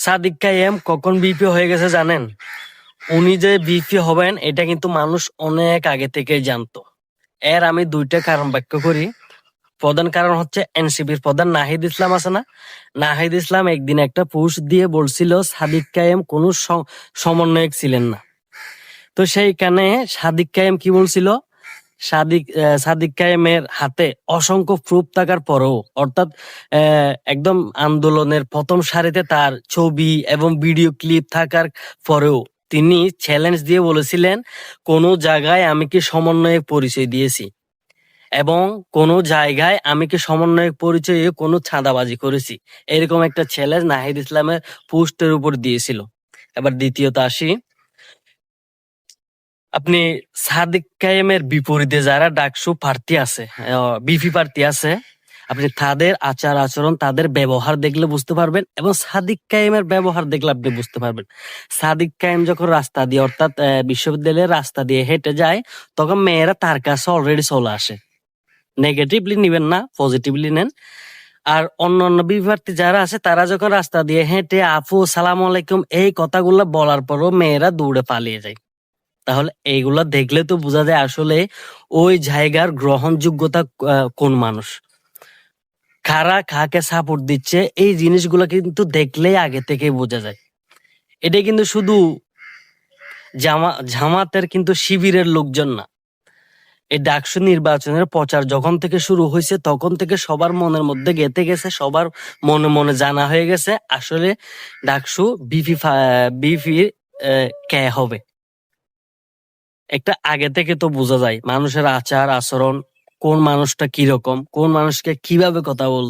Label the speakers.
Speaker 1: সাদিক কায়েম কখন বিপি হয়ে গেছে জানেন? উনি যে বিপি হবেন এটা কিন্তু মানুষ অনেক আগে থেকেই জানতো। এর আমি দুইটা কারণ ব্যাখ্যা করি। প্রধান কারণ হচ্ছে এনসিপির প্রধান নাহিদ ইসলাম আছে না, নাহিদ ইসলাম একদিন একটা পোস্ট দিয়ে বলছিল সাদিক কায়েম কোনো সমন্বয়ক ছিলেন না। তো সেইখানে সাদিক কায়েম কি বলছিল, সাদিক কায়েমের হাতে অসংখ্য প্রুফ থাকার পরেও, অর্থাৎ একদম আন্দোলনের প্রথম সারিতে তার ছবি এবং ভিডিও ক্লিপ থাকার পরেও তিনি চ্যালেঞ্জ দিয়ে বলেছিলেন কোনো জায়গায় আমি কি সমন্বয়ক পরিচয় দিয়েছি এবং কোনো জায়গায় আমি কি সমন্বয়ক পরিচয়ে কোনো চাঁদাবাজি করেছি, এরকম একটা চ্যালেঞ্জ নাহিদ ইসলামের পোস্টের উপর দিয়েছিল। এবার দ্বিতীয়ত আসি, আপনি সাদিক কায়েমের বিপরীতে যারা ডাকসু প্রার্থী আছে, বিপি প্রার্থী আছে, আপনি তাদের আচার আচরণ, তাদের ব্যবহার দেখলে বুঝতে পারবেন এবং সাদিক কায়েমের ব্যবহার দেখলে আপনি বুঝতে পারবেন। সাদিক কায়েম যখন রাস্তা দিয়ে, অর্থাৎ বিশ্ববিদ্যালয়ের রাস্তা দিয়ে হেঁটে যায়, তখন মেয়েরা তার কাছে অলরেডি চলে আসে। নেগেটিভলি নিবেন না, পজিটিভলি নেন। আর অন্যান্য বিপি প্রার্থী যারা আছে তারা যখন রাস্তা দিয়ে হেঁটে আপু সালাম আলাইকুম এই কথাগুলো বলার পরও মেয়েরা দৌড়ে পালিয়ে যায়। তাহলে এইগুলা দেখলে তো বোঝা যায় আসলে ওই জায়গার গ্রহণযোগ্যতা কোন মানুষ, কারা কাকে সাপোর্ট দিচ্ছে, এই জিনিসগুলো কিন্তু দেখলেই আগে থেকে বোঝা যায়। এটা কিন্তু শুধু জামাতের কিন্তু শিবিরের লোকজন না, এই ডাকসু নির্বাচনের প্রচার যখন থেকে শুরু হয়েছে তখন থেকে সবার মনের মধ্যে গেঁথে গেছে, সবার মনে মনে জানা হয়ে গেছে আসলে ডাকসু বিপি কে হবে। একটা আগে থেকে তো বোঝা যায় মানুষের আচার আচরণ, কোন মানুষটা কিরকম, কোন মানুষকে কিভাবে কথা বল